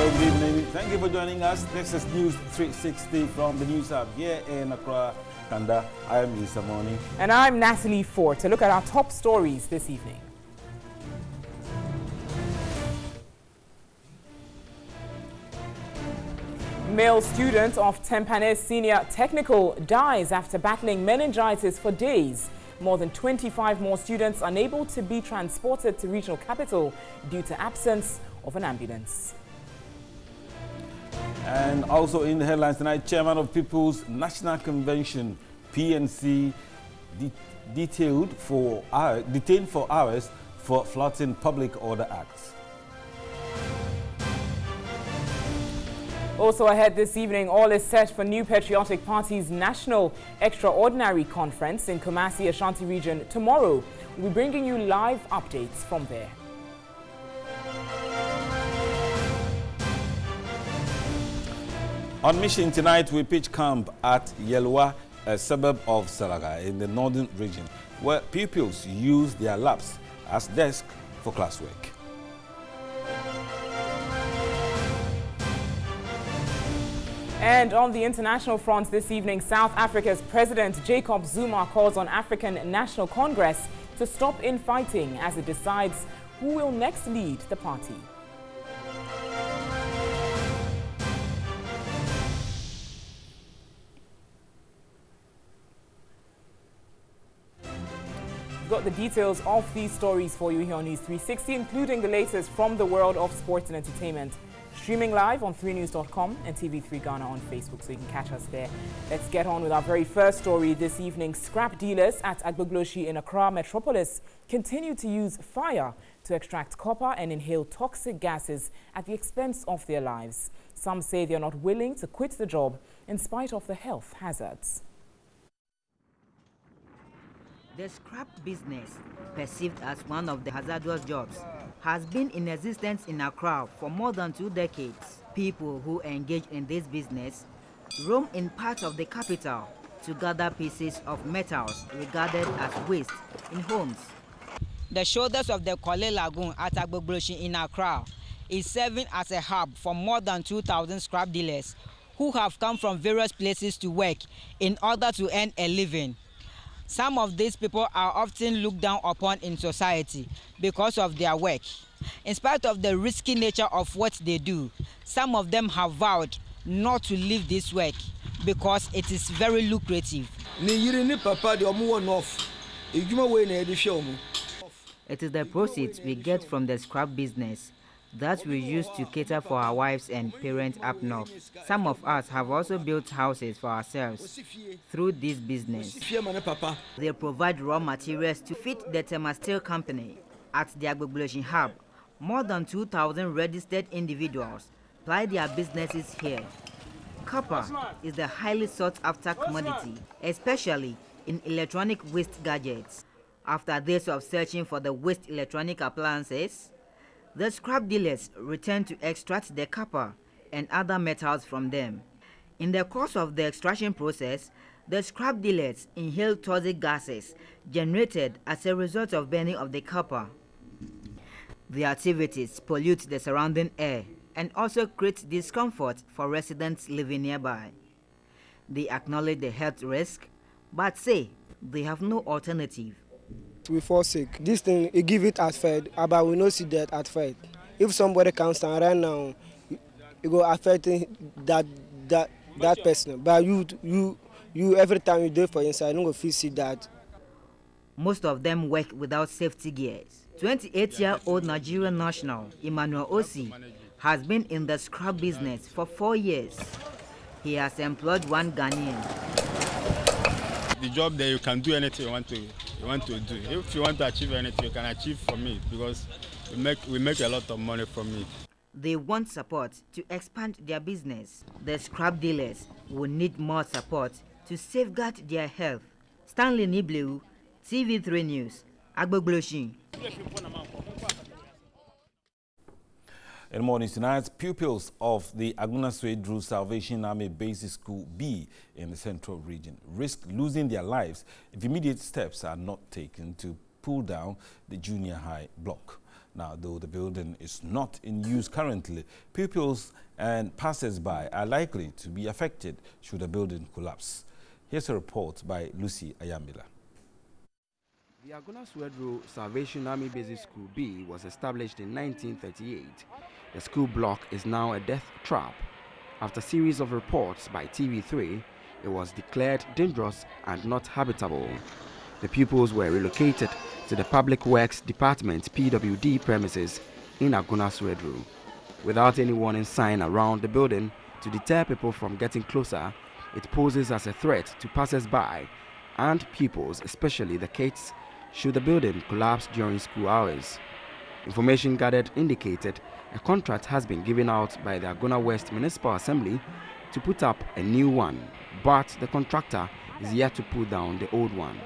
Hello, good evening. Thank you for joining us. This is News 360 from the News Hub here in Accra, Kanda. I am Isa Moni. And I'm Natalie Ford to look at our top stories this evening. Male student of Tempanes Senior Technical dies after battling meningitis for days. More than 25 more students unable to be transported to regional capital due to absence of an ambulance. And also in the headlines tonight, Chairman of People's National Convention, PNC, detained for hours for flouting Public Order Acts. Also ahead this evening, all is set for New Patriotic Party's National Extraordinary Conference in Kumasi, Ashanti region tomorrow. We'll be bringing you live updates from there. On mission tonight, we pitch camp at Yelwa, a suburb of Salaga in the northern region, where pupils use their labs as desks for classwork. And on the international front this evening, South Africa's President Jacob Zuma calls on African National Congress to stop infighting as it decides who will next lead the party. We've got the details of these stories for you here on News 360, including the latest from the world of sports and entertainment. Streaming live on 3news.com and TV3 Ghana on Facebook, so you can catch us there. Let's get on with our very first story this evening. Scrap dealers at Agbogloshi in Accra Metropolis continue to use fire to extract copper and inhale toxic gases at the expense of their lives. Some say they're not willing to quit the job in spite of the health hazards. The scrap business, perceived as one of the hazardous jobs, has been in existence in Accra for more than 2 decades. People who engage in this business roam in parts of the capital to gather pieces of metals regarded as waste in homes. The shoulders of the Korle Lagoon at Agbogloshi in Accra is serving as a hub for more than 2,000 scrap dealers who have come from various places to work in order to earn a living. Some of these people are often looked down upon in society because of their work. In spite of the risky nature of what they do, some of them have vowed not to leave this work because it is very lucrative. It is the proceeds we get from the scrap business that we use to cater for our wives and parents up north. Some of us have also built houses for ourselves through this business. They provide raw materials to feed the Tema Steel Company. At the Agbogloshi hub, more than 2,000 registered individuals ply their businesses here. Copper is the highly sought-after commodity, especially in electronic waste gadgets. After days of searching for the waste electronic appliances, the scrap dealers return to extract the copper and other metals from them. In the course of the extraction process, the scrap dealers inhale toxic gases generated as a result of burning of the copper. The activities pollute the surrounding air and also create discomfort for residents living nearby. They acknowledge the health risk, but say they have no alternative. We fall sick. This thing, you give it at fed, but we don't see that at fed. If somebody comes down right now, it go affect that person. But you every time you do it for inside, you don't go feel see that. Most of them work without safety gears. 28-year-old Nigerian national Emmanuel Osi has been in the scrap business for 4 years. He has employed one Ghanaian. The job there, you can do anything you want to do. If you want to achieve anything, you can achieve from it because we make a lot of money from it. They want support to expand their business. The scrap dealers will need more support to safeguard their health. Stanley Nibleu, TV3 News, Agbogloshi. In the morning tonight, pupils of the Agunasue Drew Salvation Army Basic School B in the central region risk losing their lives if immediate steps are not taken to pull down the junior high block. Now, though the building is not in use currently, pupils and passers-by are likely to be affected should the building collapse. Here's a report by Lucy Ayamila. The Agona Swedru Salvation Army Basic School B was established in 1938. The school block is now a death trap. After a series of reports by TV3, it was declared dangerous and not habitable. The pupils were relocated to the Public Works Department PWD premises in Agona Swedru. Without any warning sign around the building to deter people from getting closer, it poses as a threat to passers-by and pupils, especially the kids, should the building collapse during school hours. Information gathered indicated a contract has been given out by the Agona West Municipal Assembly to put up a new one, but the contractor is yet to put down the old one.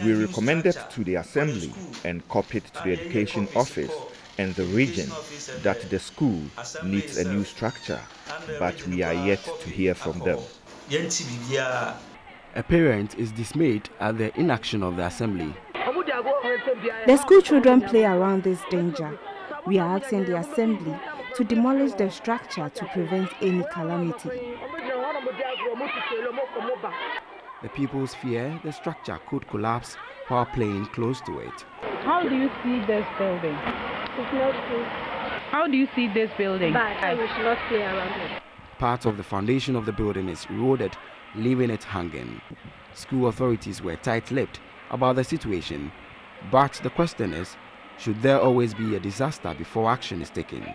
We recommended to the Assembly and copied to the Education Office and the region that the school needs a new structure, but we are yet to hear from them. A parent is dismayed at the inaction of the Assembly. The school children play around this danger. We are asking the Assembly to demolish the structure to prevent any calamity. The pupils fear the structure could collapse while playing close to it. How do you see this building? It's not good. How do you see this building? Bad. We should not play around it. Part of the foundation of the building is eroded, leaving it hanging. School authorities were tight-lipped about the situation, but the question is, should there always be a disaster before action is taken?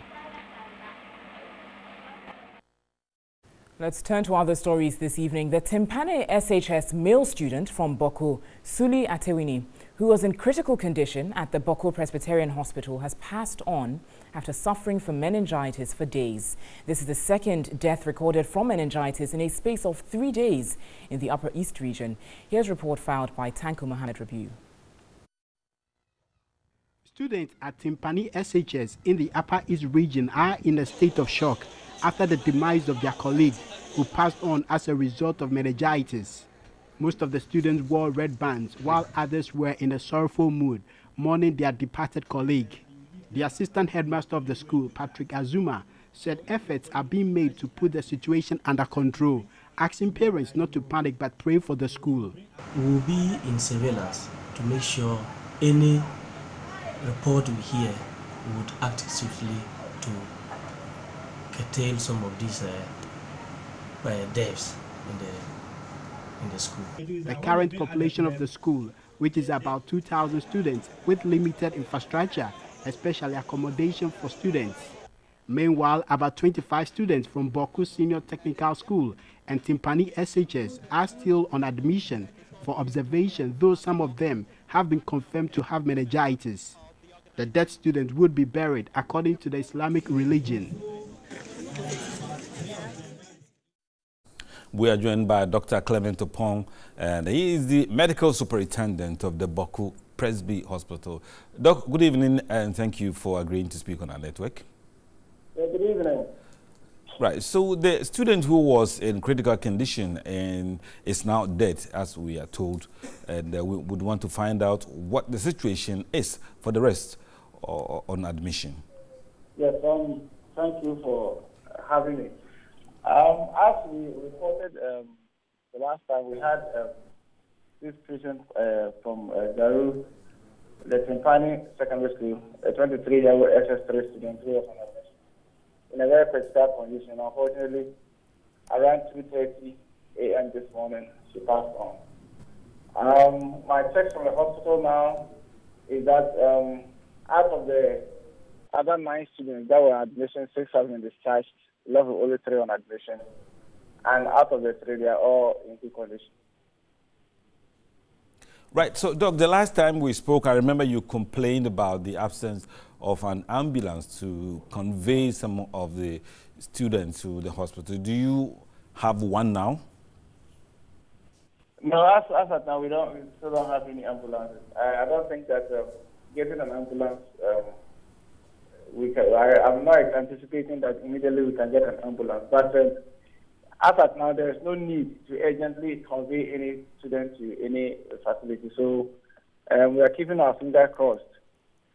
Let's turn to other stories this evening. The Timpane SHS male student from Boko, Suli Atewini, who was in critical condition at the Boko Presbyterian Hospital, has passed on after suffering from meningitis for days. This is the second death recorded from meningitis in a space of 3 days in the Upper East region. Here's a report filed by Tanko Mohammed Rabiu. Students at Timpani SHS in the Upper East region are in a state of shock after the demise of their colleague who passed on as a result of meningitis. Most of the students wore red bands while others were in a sorrowful mood mourning their departed colleague. The assistant headmaster of the school, Patrick Azuma, said efforts are being made to put the situation under control, asking parents not to panic but pray for the school. We will be in surveillance to make sure any report we hear would act swiftly to curtail some of these deaths in the school. The current population of the school, which is about 2,000 students with limited infrastructure, especially accommodation for students. Meanwhile, about 25 students from Boku Senior Technical School and Timpani SHS are still on admission for observation, though some of them have been confirmed to have meningitis. The dead student would be buried according to the Islamic religion. We are joined by Dr. Clement Opong, and he is the medical superintendent of the Boku Presby Hospital. Doc, good evening, and thank you for agreeing to speak on our network. Good evening. Right, so the student who was in critical condition and is now dead, as we are told, and we would want to find out what the situation is for the rest on admission. Yes, thank you for having me. As we reported the last time, we had this patient from Garu, the Timpani Secondary School, a 23-year-old SS3 student who was on admission in a very critical condition. Unfortunately, around 2:30 a.m. this morning, she passed on. My text from the hospital now is that out of the other 9 students that were on admission, 6 have been discharged, left with only 3 on admission, and out of the 3, they are all in good condition. Right, so Doc, the last time we spoke, I remember you complained about the absence of an ambulance to convey some of the students to the hospital. Do you have one now? No, as of now, we still don't have any ambulances. I don't think that getting an ambulance, I'm not anticipating that immediately we can get an ambulance. But as of now, there is no need to urgently convey any student to any facility. So we are keeping our fingers crossed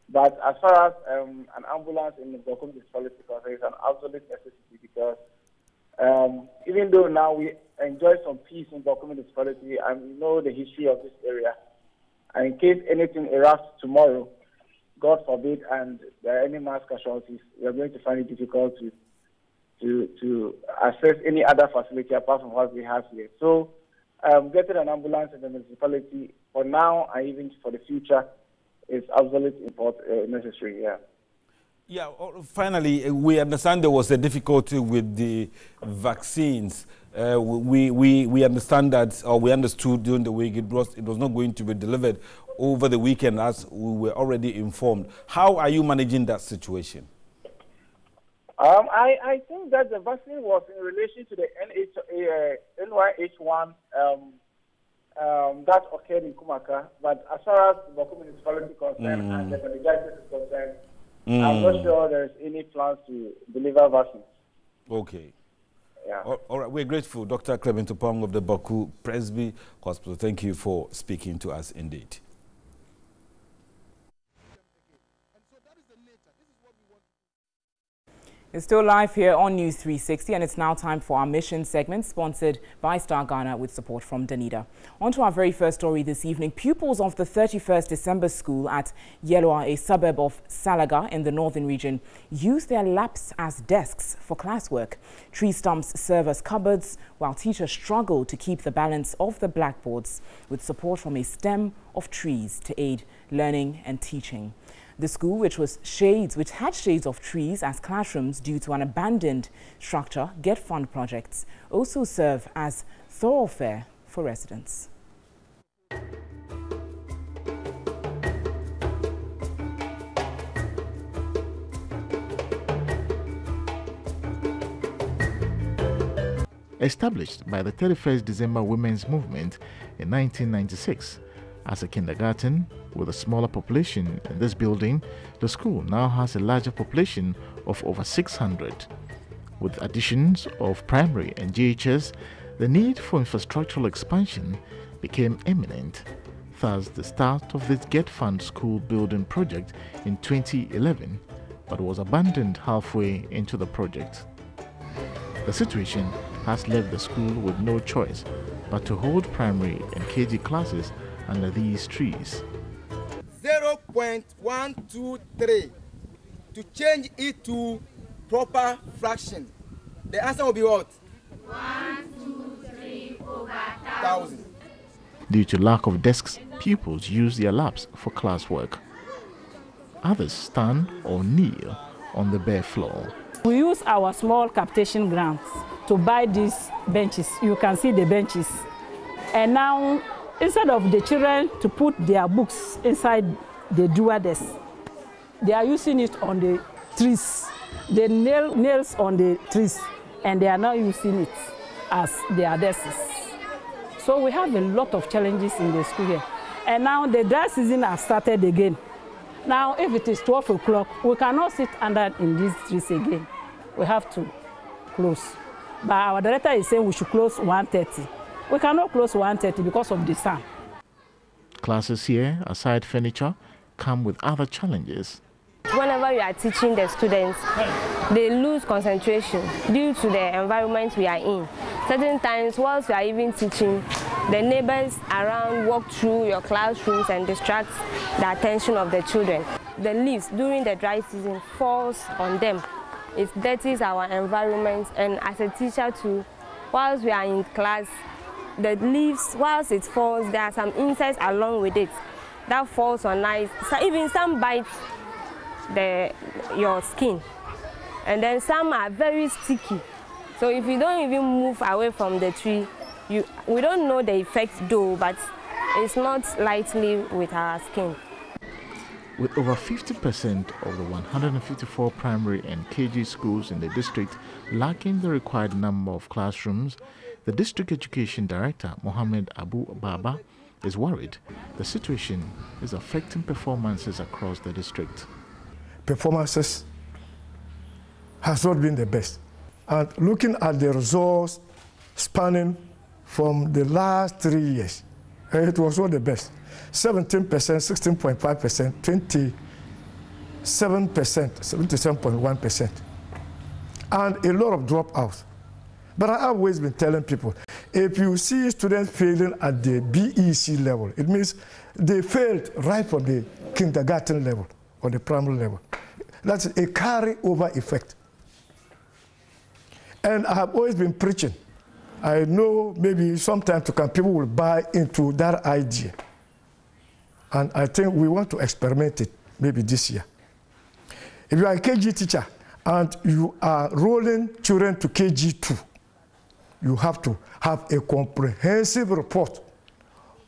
But as far as an ambulance in the Bokum municipality is an absolute necessity because even though now we enjoy some peace in Bokum municipality and we know the history of this area, and in case anything erupts tomorrow, God forbid, and there are any mass casualties, we are going to find it difficult to access any other facility apart from what we have here. So getting an ambulance in the municipality for now and even for the future is absolutely necessary, yeah. Yeah, finally, we understand there was a difficulty with the vaccines. We understand that, or we understood during the week, it was not going to be delivered over the weekend as we were already informed. How are you managing that situation? I think that the vaccine was in relation to the NYH1 that occurred in Kumaka, but as far as the Bokum municipality is concerned and the meningitis is concerned, I'm not sure there's any plans to deliver vaccines. Okay. Yeah. All right, we're grateful. Dr. Clement Opong of the Boku Presby Hospital. Thank you for speaking to us indeed. It's still live here on News 360, and it's now time for our mission segment, sponsored by Star Ghana with support from Danida. On to our very first story this evening. Pupils of the 31st December school at Yelloa, a suburb of Salaga in the northern region, use their laps as desks for classwork. Tree stumps serve as cupboards, while teachers struggle to keep the balance of the blackboards with support from a stem of trees to aid learning and teaching. The school, which had shades of trees as classrooms due to an abandoned structure, Get Fund projects also serve as thoroughfare for residents. Established by the 31st December Women's Movement in 1996, as a kindergarten with a smaller population in this building, the school now has a larger population of over 600. With additions of primary and JHS, the need for infrastructural expansion became imminent. Thus, the start of this Get Fund school building project in 2011, but was abandoned halfway into the project. The situation has left the school with no choice but to hold primary and KG classes under these trees. 0.123 to change it to proper fraction. The answer will be what? 123/1000. Due to lack of desks, pupils use their laps for classwork. Others stand or kneel on the bare floor. We use our small capitation grants to buy these benches. You can see the benches. And now, instead of the children to put their books inside the dual desk, they are using it on the trees. They nails on the trees, and they are now using it as their desks. So we have a lot of challenges in the school here. And now the dry season has started again. Now, if it is 12 o'clock, we cannot sit under in these trees again. We have to close. But our director is saying we should close 1:30. We cannot close 1:30 because of the sun. Classes here, aside furniture, come with other challenges. Whenever we are teaching the students, they lose concentration due to the environment we are in. Certain times, whilst we are even teaching, the neighbors around walk through your classrooms and distract the attention of the children. The leaves during the dry season falls on them. It dirties our environment, and as a teacher too, whilst we are in class, the leaves, whilst it falls, there are some insects along with it that falls on us. So even some bite your skin, and then some are very sticky. So if you don't even move away from the tree, we don't know the effect though, but it's not lightly with our skin. With over 50% of the 154 primary and KG schools in the district lacking the required number of classrooms, the District Education Director, Mohammed Abu Baba, is worried the situation is affecting performances across the district. Performances has not been the best. And looking at the results spanning from the last 3 years, it was not the best. 17%, 16.5%, 7%, 77.1%, and a lot of dropouts. But I have always been telling people, if you see students failing at the BEC level, it means they failed right from the kindergarten level or the primary level. That's a carry-over effect. And I have always been preaching. I know maybe sometime to come, people will buy into that idea. And I think we want to experiment it maybe this year. If you are a KG teacher and you are rolling children to KG2, you have to have a comprehensive report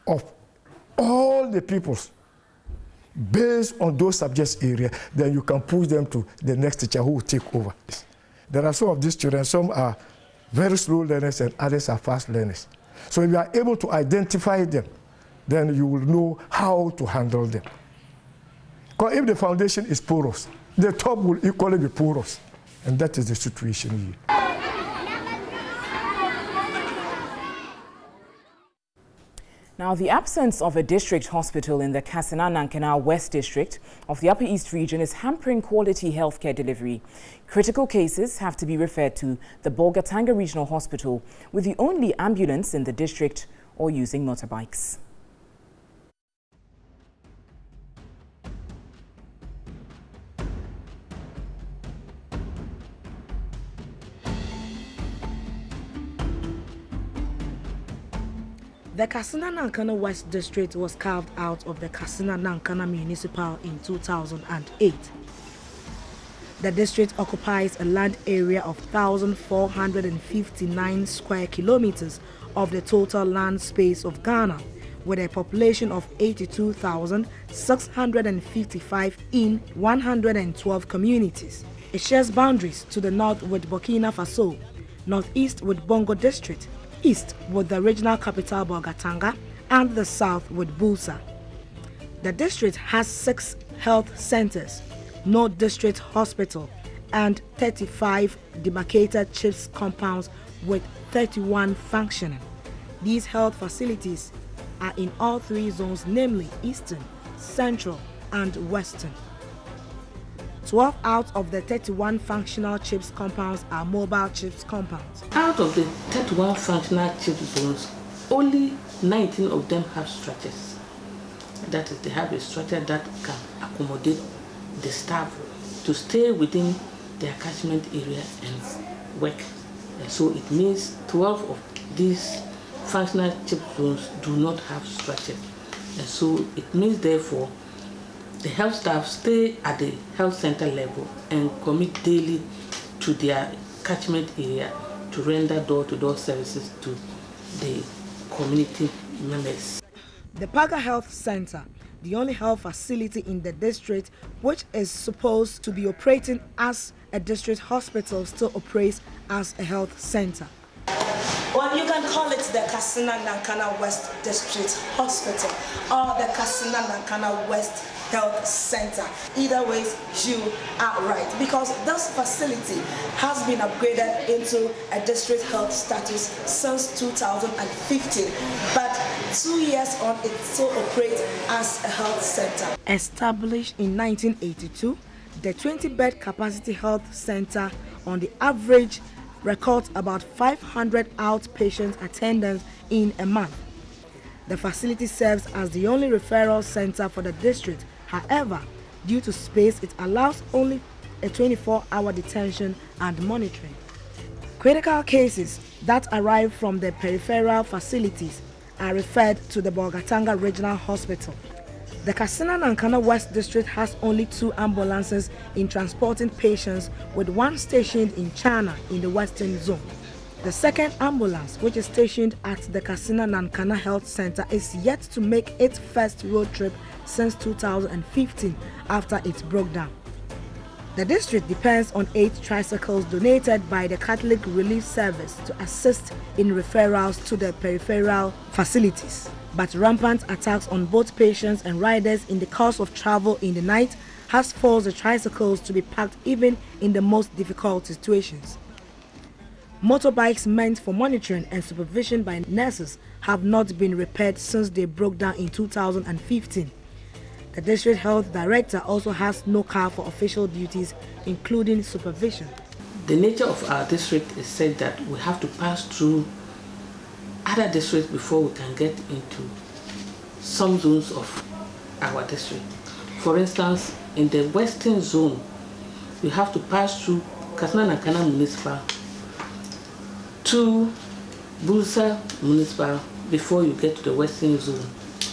of all the pupils based on those subjects area. Then you can push them to the next teacher who will take over. There are some of these children, some are very slow learners and others are fast learners. So if you are able to identify them, then you will know how to handle them. Because if the foundation is porous, the top will equally be porous. And that is the situation here. Now, the absence of a district hospital in the Kassena-Nankana West District of the Upper East region is hampering quality healthcare delivery. Critical cases have to be referred to the Bolgatanga Regional Hospital, with the only ambulance in the district, or using motorbikes. The Kassena-Nankana West District was carved out of the Kassena-Nankana Municipal in 2008. The district occupies a land area of 1,459 square kilometers of the total land space of Ghana, with a population of 82,655 in 112 communities. It shares boundaries to the north with Burkina Faso, northeast with Bongo District, east with the regional capital Bolgatanga, and the south with Busa. The district has 6 health centers, no district hospital, and 35 demarcated CHIPS compounds with 31 functioning. These health facilities are in all 3 zones, namely Eastern, Central, and Western. 12 out of the 31 functional CHIPS compounds are mobile CHIPS compounds. Out of the 31 functional CHIPS zones, only 19 of them have structures. That is, they have a structure that can accommodate the staff to stay within their catchment area and work. And so it means 12 of these functional CHIPS zones do not have structure. And so it means, therefore, the health staff stay at the health center level and commit daily to their catchment area to render door-to-door services to the community members. The Paga Health Center, the only health facility in the district which is supposed to be operating as a district hospital, still operates as a health center. Well, you can call it the Kassena-Nankana West District Hospital or the Kassena-Nankana West Health Center. Either way, you are right, because this facility has been upgraded into a district health status since 2015, but 2 years on it still operates as a health center. Established in 1982, the 20-bed capacity health center on the average records about 500 outpatient attendance in a month. The facility serves as the only referral center for the district. However, due to space, it allows only a 24-hour detention and monitoring. Critical cases that arrive from the peripheral facilities are referred to the Bolgatanga Regional Hospital. The Kassena-Nankana West District has only 2 ambulances in transporting patients, with 1 stationed in China in the Western Zone. The second ambulance, which is stationed at the Kassena-Nankana Health Center, is yet to make its first road trip since 2015 after it broke down. The district depends on 8 tricycles donated by the Catholic Relief Service to assist in referrals to the peripheral facilities. But rampant attacks on both patients and riders in the course of travel in the night has forced the tricycles to be parked even in the most difficult situations. Motorbikes meant for monitoring and supervision by nurses have not been repaired since they broke down in 2015. The district health director also has no car for official duties, including supervision. The nature of our district is said that we have to pass through other districts before we can get into some zones of our district. For instance, in the western zone, you have to pass through Katsina Nankana Municipal to Busa Municipal before you get to the western zone,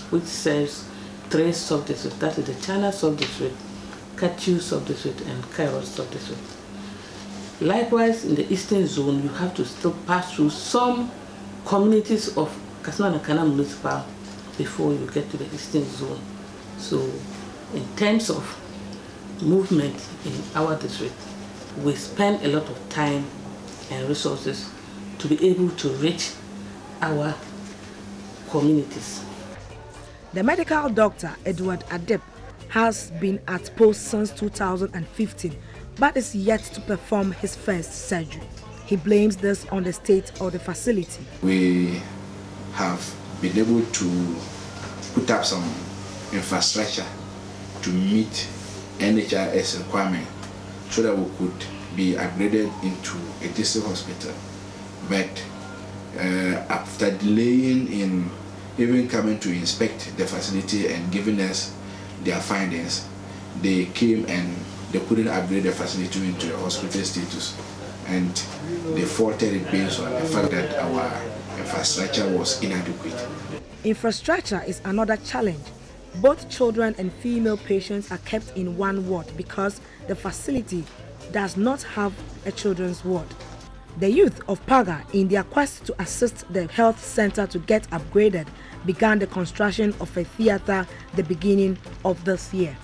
which serves 3 sub-districts. That is the China sub-district, Katiu sub-district, and Kairos sub-district. Likewise, in the eastern zone, you have to still pass through some communities of Katsina Nankana Municipal before you get to the eastern zone. So, in terms of movement in our district, we spend a lot of time and resources to be able to reach our communities. The medical doctor, Edward Adep, has been at post since 2015, but is yet to perform his first surgery. He blames this on the state of the facility. We have been able to put up some infrastructure to meet NHIS requirement so that we could be upgraded into a district hospital. But after delaying in even coming to inspect the facility and giving us their findings, they came and they couldn't upgrade the facility into a hospital status, and they faulted it based on the fact that our infrastructure was inadequate. Infrastructure is another challenge. Both children and female patients are kept in one ward because the facility does not have a children's ward. The youth of Paga, in their quest to assist the health center to get upgraded, began the construction of a theater the beginning of this year.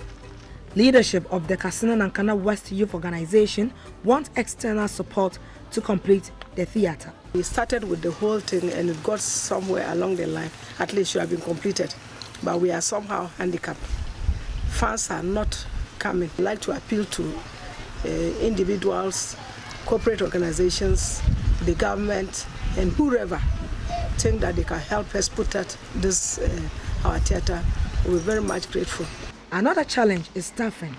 Leadership of the Katsina Nankana West Youth Organization want external support to complete the theater. We started with the whole thing and it got somewhere along the line, at least should have been completed, but we are somehow handicapped. Funds are not coming. I'd like to appeal to individuals, corporate organizations, the government, and whoever think that they can help us put out this our theater. We're very much grateful. Another challenge is staffing.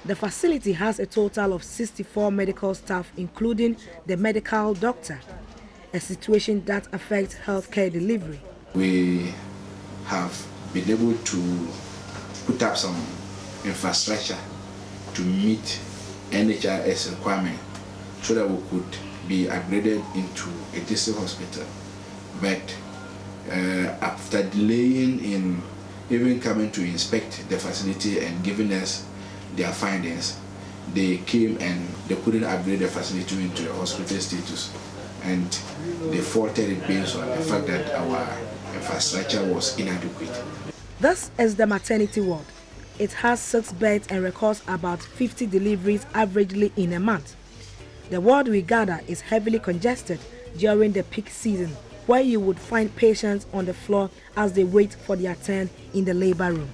The facility has a total of 64 medical staff, including the medical doctor, a situation that affects healthcare delivery. We have been able to put up some infrastructure to meet NHIS requirement so that we could be upgraded into a district hospital. But after delaying in even coming to inspect the facility and giving us their findings, they came and they couldn't upgrade the facility into a hospital status, and they faulted it based on the fact that our infrastructure was inadequate. This is the maternity ward. It has 6 beds and records about 50 deliveries averagely in a month. The ward we gather is heavily congested during the peak season, where you would find patients on the floor as they wait for their turn in the labor room.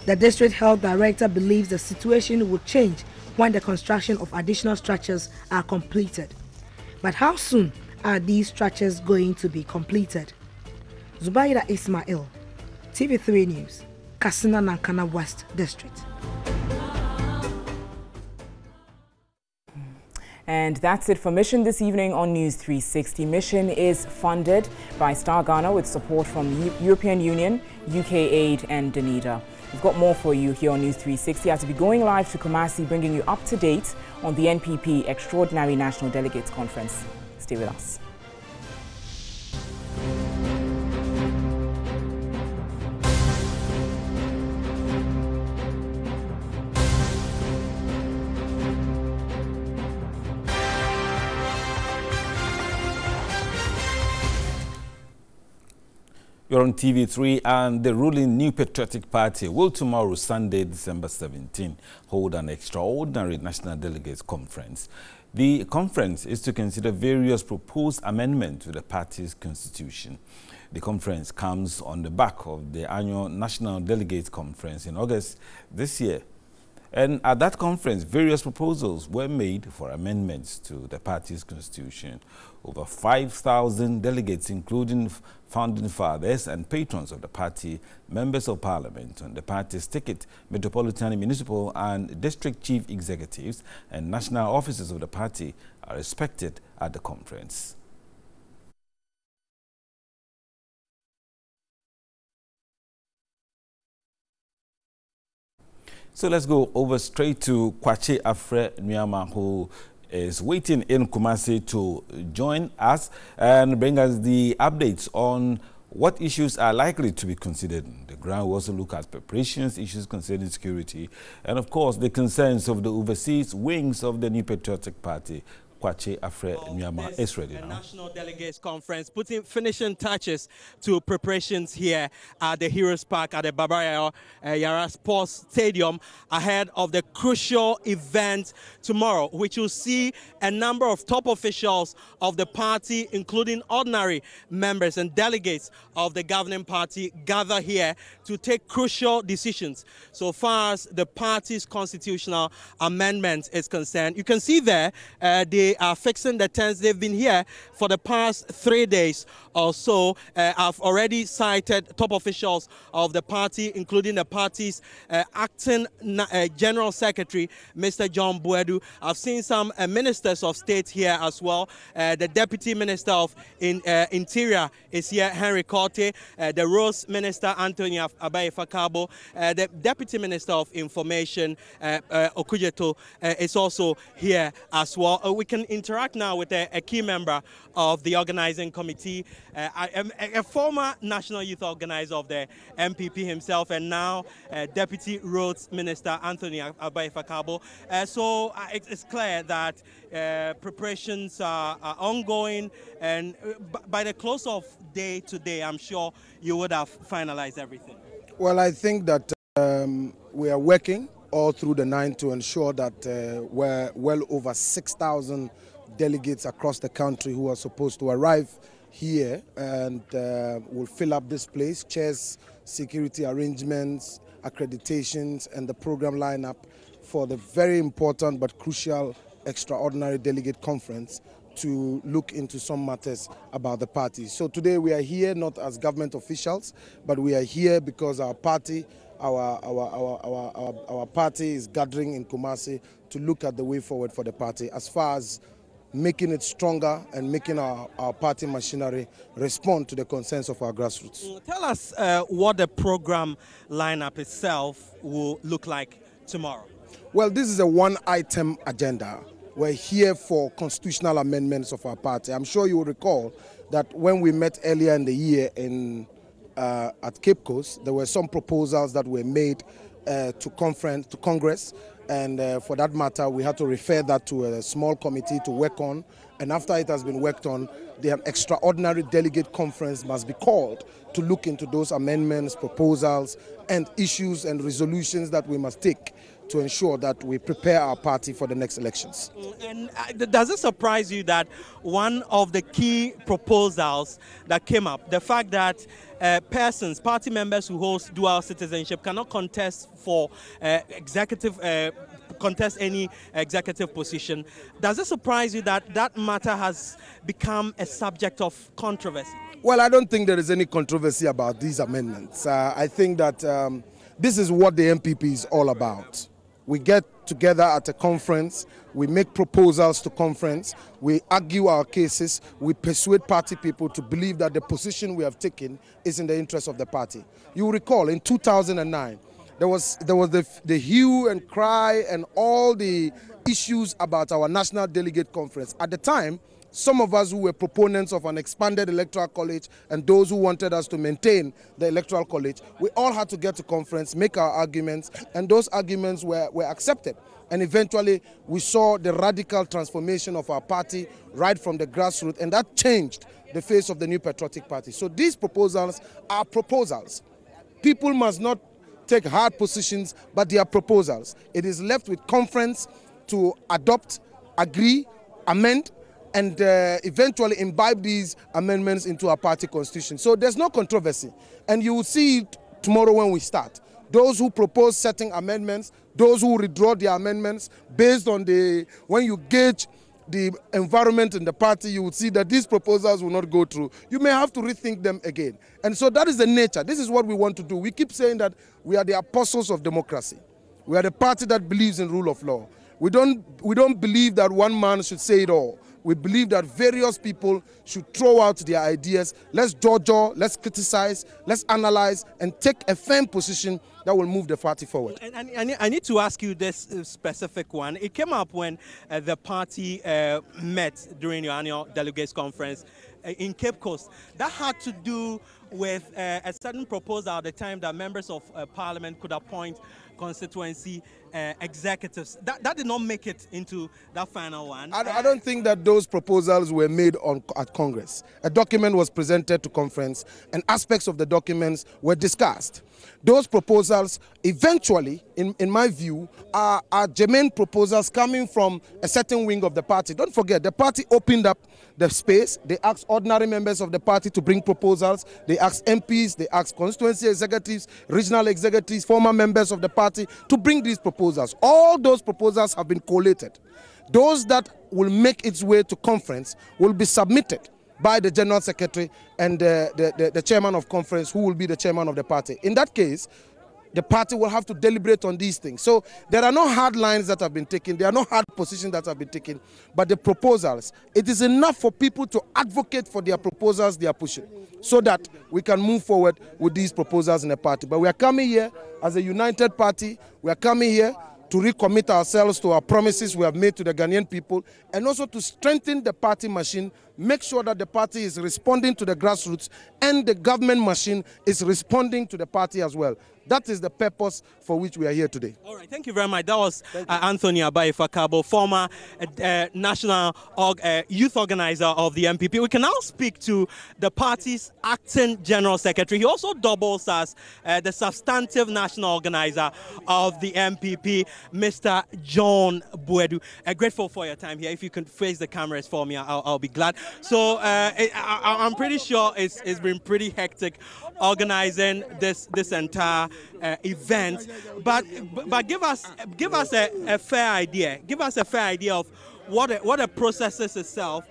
The district health director believes the situation will change when the construction of additional structures are completed. But how soon are these structures going to be completed? Zubaida Ismail, TV3 News, Katsina Nankana West District. And that's it for Mission this evening on News 360. Mission is funded by Star Ghana with support from the European Union, UK Aid and Danida. We've got more for you here on News 360 as we be going live to Kumasi, bringing you up to date on the NPP Extraordinary National Delegates Conference. Stay with us. You're on TV3, and the ruling New Patriotic Party will tomorrow, Sunday, December 17, hold an extraordinary National Delegates Conference. The conference is to consider various proposed amendments to the party's constitution. The conference comes on the back of the annual National Delegates Conference in August this year. And at that conference, various proposals were made for amendments to the party's constitution. Over 5,000 delegates, including founding fathers and patrons of the party, members of parliament on the party's ticket, metropolitan, municipal and district chief executives and national officers of the party are expected at the conference. So let's go over straight to Kwakye Afrɛ Nuama, who is waiting in Kumasi to join us and bring us the updates on what issues are likely to be considered. The ground will also look at preparations, issues concerning security, and of course the concerns of the overseas wings of the New Patriotic Party. Kwakye Afrɛ Nuama is ready now. National Delegates Conference putting finishing touches to preparations here at the Heroes Park at the Baba Yara Sports Stadium ahead of the crucial event tomorrow, which will see a number of top officials of the party, including ordinary members and delegates of the governing party, gather here to take crucial decisions so far as the party's constitutional amendment is concerned. You can see there they are fixing the tents. They've been here for the past 3 days or so. I've already cited top officials of the party, including the party's acting General Secretary, Mr. John Boadu. I've seen some ministers of state here as well. The Deputy Minister of Interior is here, Henry Korte. The Roads Minister, Anthony Abai-Fakabo. The Deputy Minister of Information, Okujeto, is also here as well. We can interact now with a key member of the organizing committee, a former national youth organizer of the MPP himself, and now Deputy Roads Minister Anthony Abai-Fakabo. So it's clear that preparations are ongoing, and by the close of day today, I'm sure you would have finalized everything. Well, I think that we are working all through the night to ensure that we're well over 6,000 delegates across the country who are supposed to arrive here and will fill up this place, chairs, security arrangements, accreditations, and the program lineup for the very important but crucial extraordinary delegate conference to look into some matters about the party. So today we are here not as government officials, but we are here because our party, our party is gathering in Kumasi to look at the way forward for the party as far as making it stronger and making our party machinery respond to the concerns of our grassroots. Tell us what the program lineup itself will look like tomorrow. Well, this is a one-item agenda. We're here for constitutional amendments of our party. I'm sure you will recall that when we met earlier in the year at Cape Coast, there were some proposals that were made to Congress, and for that matter, we had to refer that to a small committee to work on. And after it has been worked on, the extraordinary delegate conference must be called to look into those amendments, proposals, and issues and resolutions that we must take to ensure that we prepare our party for the next elections. And does it surprise you that one of the key proposals that came up, the fact that persons, party members who hold dual citizenship cannot contest for contest any executive position, does it surprise you that that matter has become a subject of controversy? Well, I don't think there is any controversy about these amendments. I think that this is what the MPP is all about. We get together at a conference, we make proposals to conference, we argue our cases, we persuade party people to believe that the position we have taken is in the interest of the party. You will recall in 2009, there was the hue and cry and all the issues about our National Delegate Conference. At the time, some of us who were proponents of an expanded electoral college and those who wanted us to maintain the electoral college, we all had to get to conference, make our arguments, and those arguments were accepted. And eventually, we saw the radical transformation of our party right from the grassroots, and that changed the face of the New Patriotic Party. So these proposals are proposals. People must not take hard positions, but they are proposals. It is left with conference to adopt, agree, amend, and eventually imbibe these amendments into our party constitution. So there's no controversy. And you will see it tomorrow when we start. those who propose certain amendments, those who withdraw their amendments, based on when you gauge the environment in the party, you would see that these proposals will not go through. You may have to rethink them again. And so that is the nature. This is what we want to do. We keep saying that we are the apostles of democracy. We are the party that believes in rule of law. We don't believe that one man should say it all. We believe that various people should throw out their ideas. Let's judge, let's criticize, let's analyze, and take a firm position that will move the party forward. And I need to ask you this specific one. It came up when the party met during your annual delegates conference in Cape Coast. That had to do with a certain proposal at the time that members of parliament could appoint constituency executives. That did not make it into that final one. I don't think that those proposals were made at Congress. A document was presented to conference and aspects of the documents were discussed. Those proposals eventually, in my view, are germane proposals coming from a certain wing of the party. Don't forget, the party opened up the space. They asked ordinary members of the party to bring proposals. They asked MPs, they asked constituency executives, regional executives, former members of the party to bring these proposals. All those proposals have been collated. Those that will make its way to conference will be submitted by the General Secretary and the Chairman of Conference, who will be the Chairman of the party. In that case, the party will have to deliberate on these things. So there are no hard lines that have been taken. There are no hard positions that have been taken. But the proposals, it is enough for people to advocate for their proposals they are pushing so that we can move forward with these proposals in the party. But we are coming here as a united party. We are coming here to recommit ourselves to our promises we have made to the Ghanaian people, and also to strengthen the party machine, make sure that the party is responding to the grassroots and the government machine is responding to the party as well. That is the purpose for which we are here today. All right, thank you very much. That was Anthony Abai-Fakabo, former national youth organizer of the MPP. We can now speak to the party's acting general secretary. He also doubles as the substantive national organizer of the MPP, Mr. John Boadu. Grateful for your time here. If you can face the cameras for me, I'll be glad. So I'm pretty sure it's been pretty hectic organizing this entire event, but give us a fair idea. Give us a fair idea of what the processes itself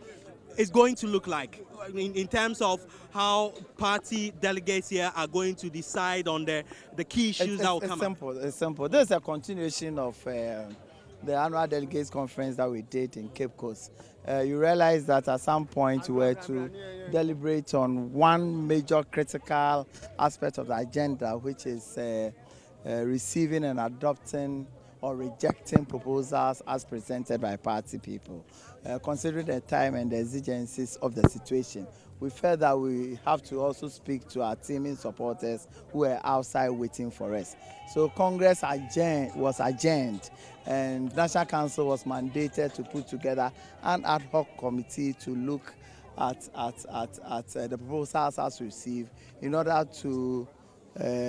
is going to look like in terms of how party delegates here are going to decide on the key issues that will come up. It's simple. This is a continuation of the annual delegates conference that we did in Cape Coast. You realize that at some point we were to deliberate on one major critical aspect of the agenda, which is receiving and adopting or rejecting proposals as presented by party people. Considering the time and the exigencies of the situation, we felt that we have to also speak to our teaming supporters who are outside waiting for us. So Congress was adjourned, and National Council was mandated to put together an ad hoc committee to look at the proposals as received in order to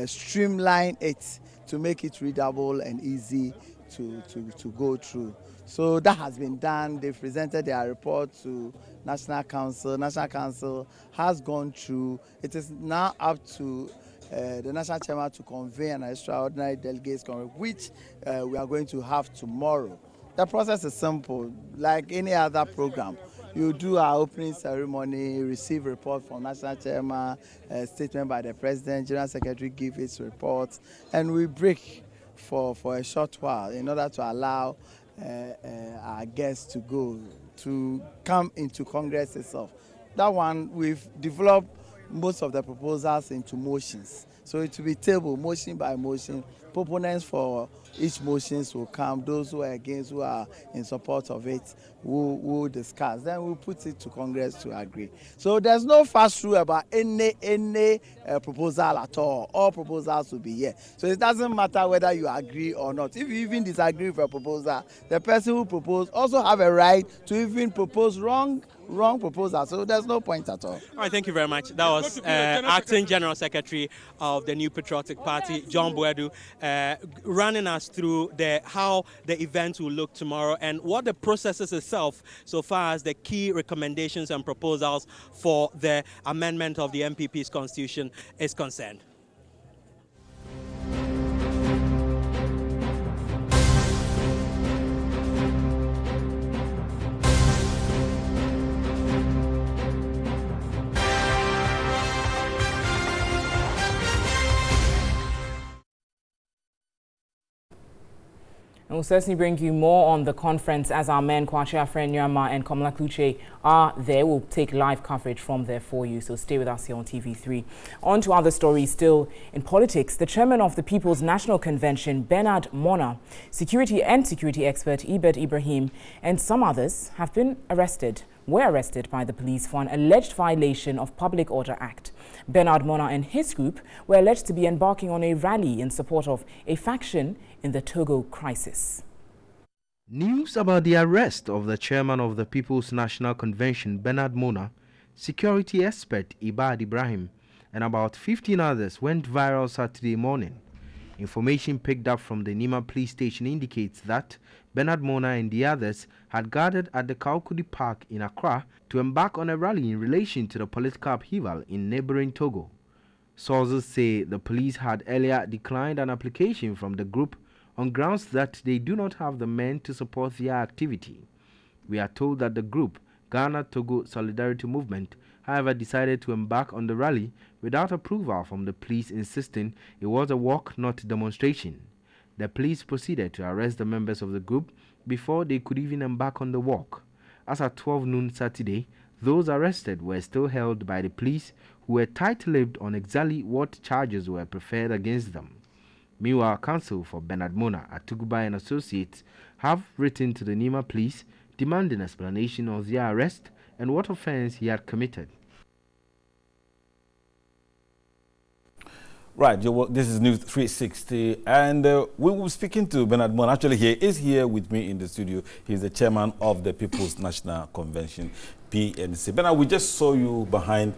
streamline it, to make it readable and easy to go through. So that has been done. They've presented their report to National Council. National Council has gone through. It is now up to the National Chairman to convene an extraordinary delegates conference, which we are going to have tomorrow. The process is simple, like any other program. You do our opening ceremony, receive report from National Chairman, statement by the President, General Secretary give its report, and we break for a short while in order to allow our guests to come into Congress itself. That one, we've developed most of the proposals into motions. So it will be tabled motion by motion. Proponents for each motions will come. Those who are against, who are in support of it, will discuss. Then we'll put it to Congress to agree. So there's no fast through about any proposal at all. All proposals will be here. So it doesn't matter whether you agree or not. If you even disagree with a proposal, the person who proposed also have a right to even propose wrong proposal. So there's no point at all. All right, thank you very much. That was Acting General Secretary of the New Patriotic Party, John Boadu, running us through how the event will look tomorrow and what the processes itself, so far as the key recommendations and proposals for the amendment of the MPP's constitution is concerned. And we'll certainly bring you more on the conference as our men, Kwache Afre-Nyamaa and Komla Kluche, are there. We'll take live coverage from there for you, so stay with us here on TV3. On to other stories still in politics. The chairman of the People's National Convention, Bernard Mona, security expert Ebert Ibrahim, and some others were arrested by the police for an alleged violation of Public Order Act. Bernard Mona and his group were alleged to be embarking on a rally in support of a faction in the Togo crisis. News about the arrest of the chairman of the People's National Convention, Bernard Mona, security expert Ebert Ibrahim, and about 15 others went viral Saturday morning. Information picked up from the Nima police station indicates that Bernard Mona and the others had gathered at the Kaukudi Park in Accra to embark on a rally in relation to the political upheaval in neighboring Togo. Sources say the police had earlier declined an application from the group on grounds that they do not have the men to support their activity. We are told that the group, Ghana-Togo Solidarity Movement, however, decided to embark on the rally without approval from the police, insisting it was a walk, not demonstration. The police proceeded to arrest the members of the group before they could even embark on the walk. As at 12 noon Saturday, those arrested were still held by the police, who were tight-lipped on exactly what charges were preferred against them. Meanwhile, counsel for Bernard Mona, Atuguba and Associates, have written to the Nima police demanding explanation of their arrest and what offense he had committed. Right, this is News 360, and we will be speaking to Bernard Mona. Actually, he is here with me in the studio. He's the chairman of the People's National Convention, PNC. Bernard, we just saw you behind,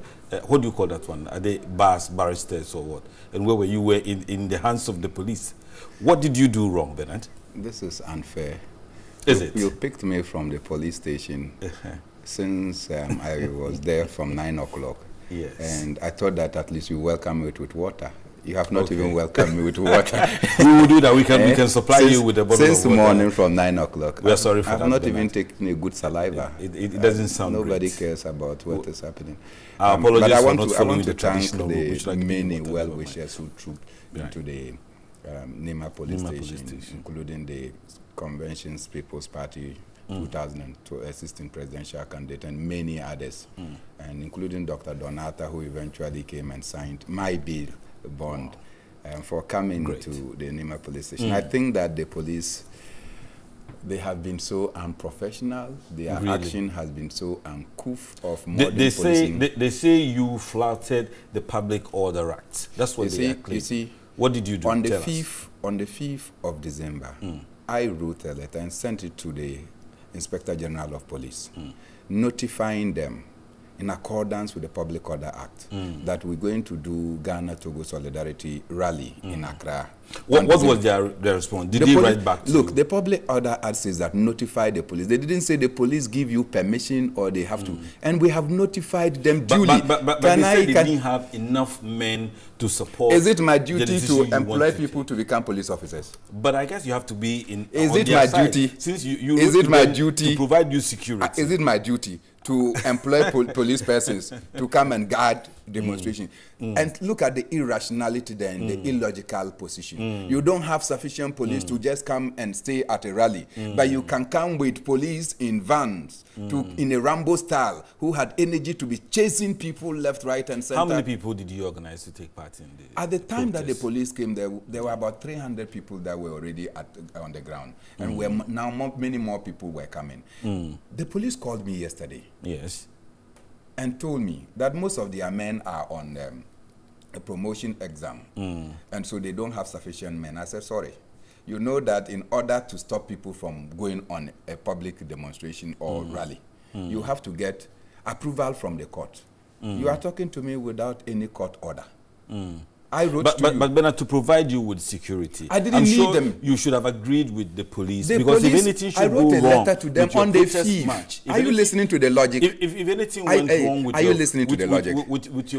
what do you call that one? Are they barristers or what? And where were you? Were in the hands of the police. What did you do wrong, Bernard? This is unfair. Is it? You picked me from the police station since I was there from 9 o'clock. Yes. And I thought that at least you welcome me with water. You have not even welcomed me with water. We will do that. We can supply you with a bottle of water. Since the morning from 9 o'clock. We are sorry for that. I've not even taken a good saliva. It doesn't sound Nobody great. cares about what is happening. Apologies but I for want not to following the thank traditional the many well-wishers who trooped into the Nima police station, including the Convention's People's Party 2016 presidential candidate and many others, and including Dr. Donata, who eventually came and signed my bill bond for coming to the Nima police station. I think that the police, they have been so unprofessional. Their action has been so uncouth of modern policing. They say you flouted the Public Order Act. That's what they claim. You see, what did you do? On the 5th of December, I wrote a letter and sent it to the Inspector General of Police, notifying them in accordance with the Public Order Act that we're going to do Ghana-Togo Solidarity Rally in Accra. What was their response? Did they write back to you? Look, the Public Order Act says that notify the police. They didn't say the police give you permission or they have to. And we have notified them duly. But they said they didn't have enough men to support. Is it my duty to employ people to become police officers? But I guess you have to be in. Is it my duty? Since you is it my duty to provide you security? Is it my duty to employ police persons to come and guard demonstration? And look at the irrationality there and the illogical position. You don't have sufficient police to just come and stay at a rally, but you can come with police in vans in a Rambo style who had energy to be chasing people left, right, and center. How many people did you organize to take part in the At the time that the police came, there were about 300 people that were already on the ground, and many more people were coming. The police called me yesterday. Yes. And told me that most of their men are on a promotion exam, and so they don't have sufficient men. I said, sorry. You know that in order to stop people from going on a public demonstration or rally, you have to get approval from the court. You are talking to me without any court order. I wrote but Bernard, to provide you with security, I didn't need them. You should have agreed with the police, because if anything should go wrong, I wrote a letter to them on the 5th. Are you listening to the logic? If anything went wrong with are you listening to the logic?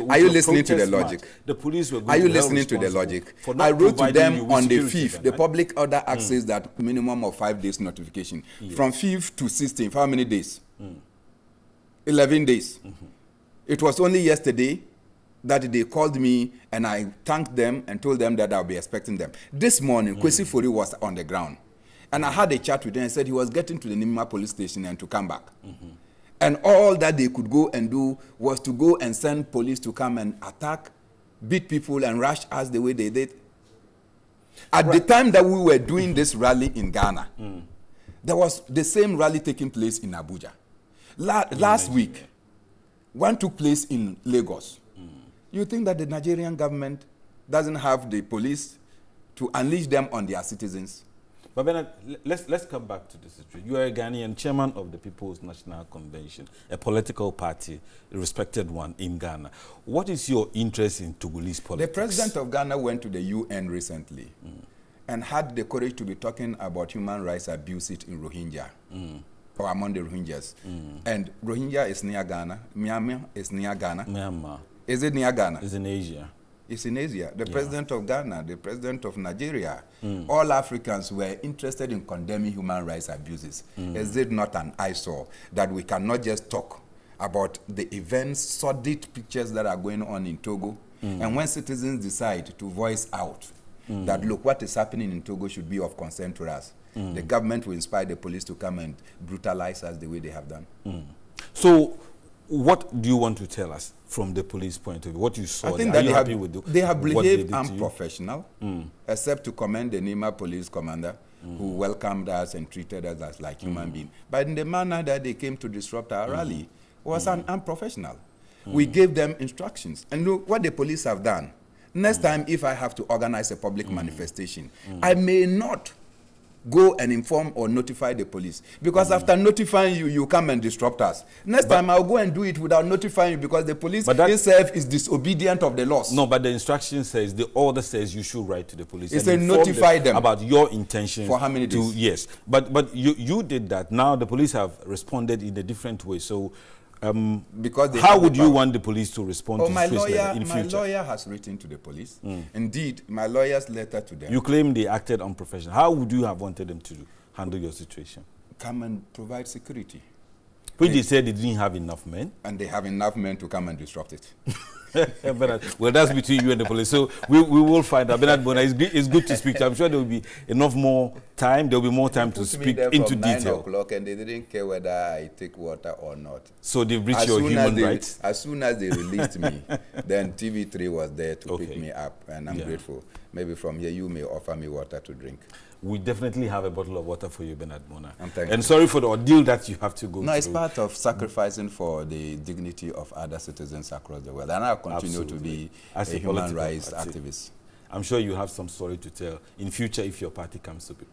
Are you listening to the logic? The police were going Are you listening to the logic? I wrote to them on the 5th. The Public Order Act says that minimum of 5 days notification. From 5th to 16th, how many days? 11 days. It was only yesterday that they called me and I thanked them and told them that I'll be expecting them. This morning, Kwesi Fori was on the ground. And I had a chat with him and said he was getting to the Nimima police station and to come back. And all that they could go and do was to go and send police to come and attack, beat people, and rush us the way they did. At the time that we were doing this rally in Ghana, there was the same rally taking place in Abuja. Last week, one took place in Lagos. You think that the Nigerian government doesn't have the police to unleash them on their citizens? But Bernard, let's come back to the situation. You are a Ghanaian, chairman of the People's National Convention, a political party, a respected one in Ghana. What is your interest in Togolese politics? The president of Ghana went to the UN recently and had the courage to be talking about human rights abuses in Rohingya, or among the Rohingyas. And Rohingya is near Ghana. Myanmar is near Ghana. Myanmar. Is it near Ghana? It's in Asia. It's in Asia. The president of Ghana, the president of Nigeria, all Africans were interested in condemning human rights abuses. Is it not an eyesore that we cannot just talk about the events, sordid pictures that are going on in Togo, and when citizens decide to voice out that, look, what is happening in Togo should be of concern to us, the government will inspire the police to come and brutalize us the way they have done. So, what do you want to tell us from the police point of view? What you saw? I think that they have behaved unprofessional, except to commend the Nima police commander, who welcomed us and treated us as like human beings. But in the manner that they came to disrupt our rally was unprofessional. We gave them instructions. And look what the police have done. Next time, if I have to organize a public manifestation, I may not go and inform or notify the police. Because after notifying you, you come and disrupt us. Next time, I'll go and do it without notifying you because the police itself is disobedient of the laws. No, but the instruction says, the order says you should write to the police. It's a notify them about your intention. For how many days? Yes. But you did that. Now the police have responded in a different way. So because how would you want the police to respond to my this lawyer, in future? My lawyer has written to the police. Indeed, my lawyer's letter to them. You claim they acted unprofessional. How would you have wanted them to handle your situation? Come and provide security. Which they said they didn't have enough men. And they have enough men to come and disrupt it. Well, that's between you and the police. So we will find out. Bernard Bona, it's good to speak to you. I'm sure there will be enough more time. There will be more time to speak into detail. 9 o'clock and they didn't care whether I take water or not. So they breached your human rights? As soon as they released me, then TV3 was there to pick me up. And I'm grateful. Maybe from here you may offer me water to drink. We definitely have a bottle of water for you, Bernard Bona. And sorry for the ordeal that you have to go through. No, it's part of sacrificing for the dignity of other citizens across the world. And I'll continue to be a human rights activist. I'm sure you have some story to tell in future if your party comes to be,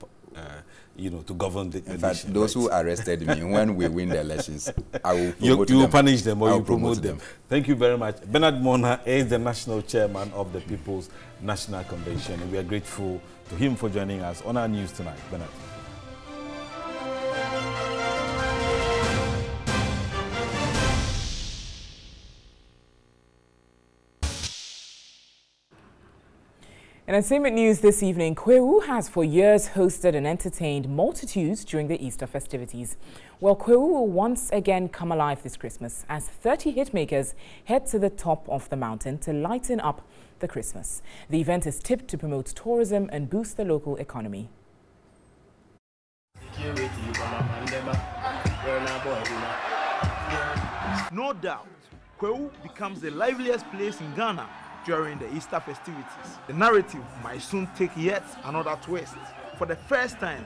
to govern the nation. In fact, those who arrested me, when we win the elections, I will promote them. You punish them or you promote them. them. Thank you very much. Bernard Bona is the national chairman of the People's National Convention, and we are grateful to him for joining us on our news tonight. Bernard. In entertainment news this evening, Kwewu has for years hosted and entertained multitudes during the Easter festivities. Well, Kwewu will once again come alive this Christmas as 30 hitmakers head to the top of the mountain to lighten up the Christmas. The event is tipped to promote tourism and boost the local economy. No doubt, Kwewu becomes the liveliest place in Ghana during the Easter festivities. The narrative might soon take yet another twist. For the first time,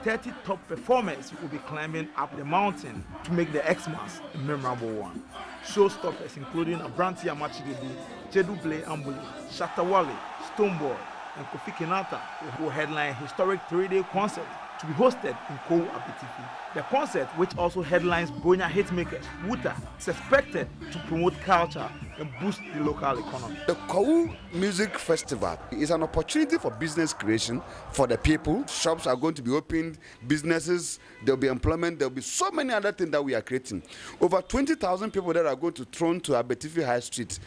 30 top performers will be climbing up the mountain to make the Xmas a memorable one. Showstoppers including Abranti Amachidede, Jeduble Ambuli, Shatta Wale, Stonebwoy, and Kofi Kinata will headline a historic 3-day concert to be hosted in Kwewu Apetifi. The concert, which also headlines Bonya hitmakers, Wuta, is expected to promote culture and boost the local economy. The Kwewu Music Festival is an opportunity for business creation for the people. Shops are going to be opened, businesses, there will be employment, there will be so many other things that we are creating. Over 20,000 people that are going to throng to Apetifi High Street.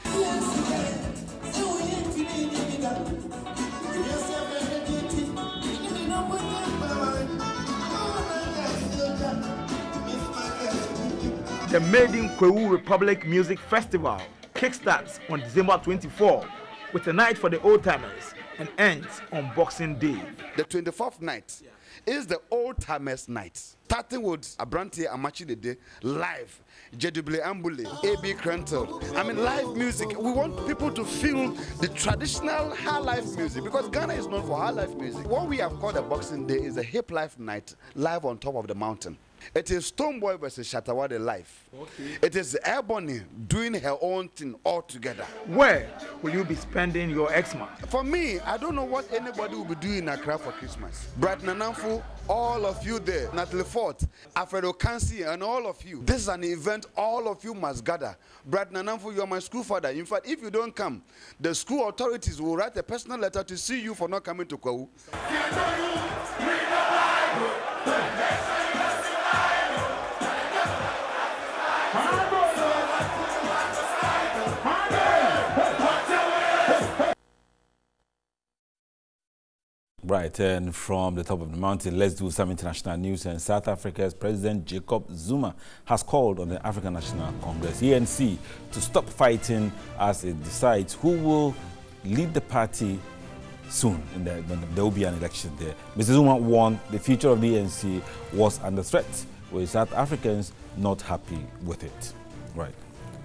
The Made in Kwewu Republic Music Festival kickstarts on December 24 with a night for the old-timers and ends on Boxing Day. The 24th night It's the old timers night. Starting with Abranti Amachi Dede, live. JW Ambule, AB Krentel. I mean, live music. We want people to feel the traditional high life music because Ghana is known for high life music. What we have called a Boxing Day is a hip life night, live on top of the mountain. It is Stonebwoy versus Shatawale live. Okay. It is Ebony doing her own thing all together. Where will you be spending your Xmas? For me, I don't know what anybody will be doing in Accra for Christmas. Bright Nanamfu, all of you there, Natalie Fort, Alfredo Kansi, and all of you. This is an event all of you must gather. Bright Nanamfu, you are my school father. In fact, if you don't come, the school authorities will write a personal letter to see you for not coming to Kwahu. Right, and from the top of the mountain, let's do some international news. And South Africa's President Jacob Zuma has called on the African National Congress, ANC, to stop fighting as it decides who will lead the party soon. When there will be an election there. Mr. Zuma warned the future of the ANC was under threat, with South Africans not happy with it. Right,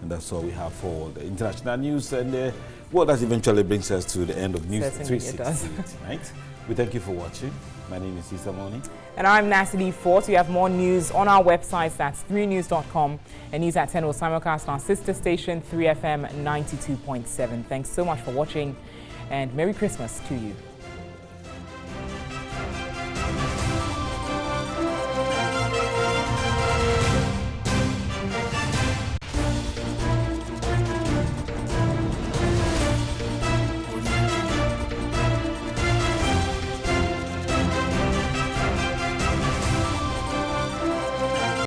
and that's all we have for the international news. And well, that eventually brings us to the end of News 360 tonight. We thank you for watching. My name is Issa Moni. And I'm Natalie Fort. We have more news on our websites. That's 3news.com. And News at 10 will simulcast on our sister station, 3FM 92.7. Thanks so much for watching. And Merry Christmas to you.